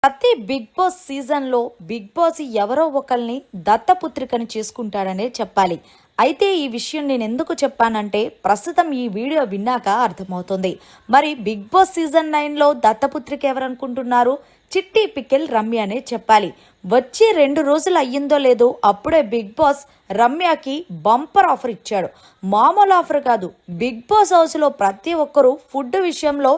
ప్రతి big boss సీజన్లో big boss ఎవరో ఒకరిని దత్తపుత్రికని చేసుకుంటాడనే చెప్పాలి. అయితే ఈ విషయం నేను ఎందుకు చెప్పానంటే ప్రస్తుతం ఈ వీడియో విన్నాక అర్థమవుతుంది. మరి బిగ్ బాస్ సీజన్ 9లో దత్తపుత్రిక ఎవరనుకుంటున్నారు? చిట్టి పికిల్ రమ్య అనే చెప్పాలి. వచ్చి 2 రోజులు అయ్యిందో లేదో అప్పుడే బిగ్ బాస్ రమ్యకి బంపర్ ఆఫర్ ఇచ్చాడు. మామూలు ఆఫర్ కాదు. బిగ్ బాస్ హౌస్లో ప్రతి ఒక్కరూ ఫుడ్ విషయంలో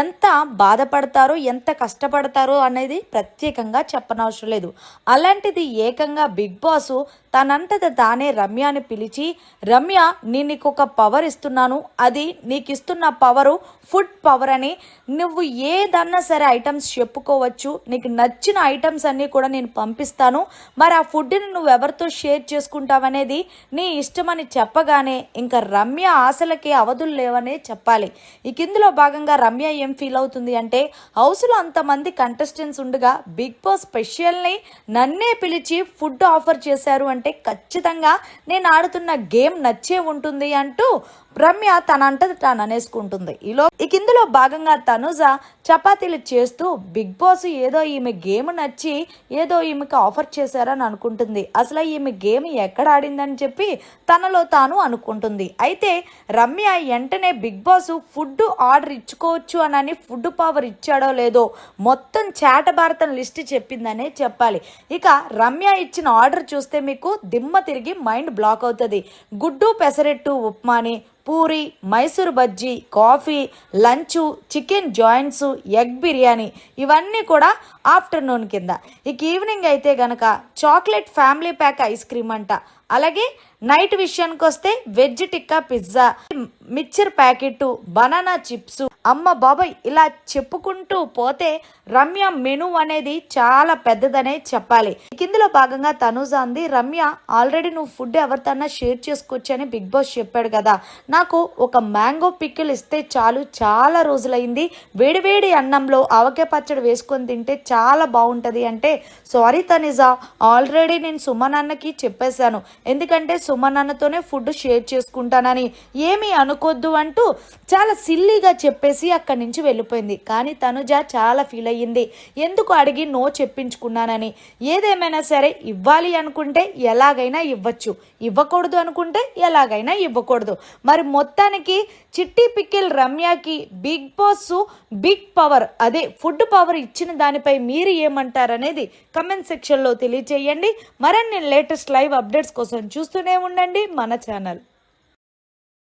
ఎంత బాధపడతారో ఎంత కష్టపడతారో అనేది ప్రత్యేకంగా చెప్పనవసరం లేదు. అలాంటిది ఏకంగా బిగ్ బాస్ తనంతట తానే రమ్యని పిలిచి, రమ్య నేను నీకు ఒక పవర్ ఇస్తున్నాను, అది నీకు ఇస్తున్న పవరు ఫుడ్ పవర్ అని, నువ్వు ఏదన్నా సరే ఐటమ్స్ చెప్పుకోవచ్చు, నీకు నచ్చిన ఐటమ్స్ అన్నీ కూడా నేను పంపిస్తాను, మరి ఆ ఫుడ్ని నువ్వు ఎవరితో షేర్ చేసుకుంటావనేది నీ ఇష్టమని చెప్పగానే ఇంకా రమ్య ఆశలకి అవధులు లేవనే చెప్పాలి. ఇక ఇందులో భాగంగా రమ్య ఏం ఫీల్ అవుతుంది అంటే, హౌస్లో అంతమంది కంటెస్టెంట్స్ ఉండగా బిగ్ బాస్ స్పెషల్ని నన్నే పిలిచి ఫుడ్ ఆఫర్ చేశారు అంటే ఖచ్చితంగా నేను ఆడుతున్న గేమ్ నచ్చే ఉంటుంది అంటూ రమ్య తనంటది తాను అనేసుకుంటుంది. ఇక ఇందులో భాగంగా తనుజ చపాతీలు చేస్తూ బిగ్ బాస్ ఏదో ఈమె గేమ్ నచ్చి ఏదో ఈమెకి ఆఫర్ చేశారని అనుకుంటుంది. అసలు ఈమె గేమ్ ఎక్కడ ఆడిందని చెప్పి తనలో తాను అనుకుంటుంది. అయితే రమ్య వెంటనే బిగ్ బాస్ ఫుడ్ ఆర్డర్ ఇచ్చుకోవచ్చు అని ఫుడ్ పవర్ ఇచ్చాడో లేదో మొత్తం చాటభారతం లిస్ట్ చెప్పిందనే చెప్పాలి. ఇక రమ్య ఇచ్చిన ఆర్డర్ చూస్తే మీకు దిమ్మ తిరిగి మైండ్ బ్లాక్ అవుతుంది. గుడ్డు పెసరెట్టు ఉప్మాని, puri, Mysore bajji, coffee, lunch, chicken joints, egg biryani ఇవన్నీ కూడా ఆఫ్టర్నూన్ కింద. ఇక ఈవినింగ్ అయితే గనక chocolate family pack ice cream అంట. అలాగే నైట్ విషయానికి వస్తే veg tikka pizza, mixture packet, banana chips, అమ్మ బాబాయ్ ఇలా చెప్పుకుంటూ పోతే రమ్య మెనూ అనేది చాలా పెద్దదనే చెప్పాలి. ఇందులో భాగంగా తనుజ అంది, రమ్య ఆల్రెడీ నువ్వు ఫుడ్ ఎవరితోన్నా షేర్ చేసుకోవచ్చు అని బిగ్ బాస్ చెప్పాడు కదా, నాకు ఒక మ్యాంగో పికిల్ ఇస్తే చాలు, చాలా రోజులైంది, వేడివేడి అన్నంలో ఆవకాయ పచ్చడి వేసుకొని తింటే చాలా బాగుంటుంది అంటే, సారీ తనుజ, ఆల్రెడీ నేను సుమన్ అన్నకి చెప్పేశాను, ఎందుకంటే సుమన్ అన్నతోనే ఫుడ్ షేర్ చేసుకుంటానని, ఏమీ అనుకోద్దు అంటూ చాలా సిల్లీగా చెప్పేసి అక్కడి నుంచి వెళ్ళిపోయింది. కానీ తనుజ చాలా ఫీల్ అయ్యింది, ఎందుకు అడిగి నో చెప్పించుకున్నానని. ఏదేమైనా సరే ఇవ్వాలి అనుకుంటే ఎలాగైనా ఇవ్వచ్చు, ఇవ్వకూడదు అనుకుంటే ఎలాగైనా ఇవ్వకూడదు. మరి మొత్తానికి చిట్టి పికిల్ రమ్యకి బిగ్ బాస్ బిగ్ పవర్, అదే ఫుడ్ పవర్ ఇచ్చిన దానిపై మీరు ఏమంటారనేది కమెంట్ సెక్షన్లో తెలియజేయండి. మరిన్ని లేటెస్ట్ లైవ్ అప్డేట్స్ కోసం చూస్తూనే ఉండండి మన ఛానల్.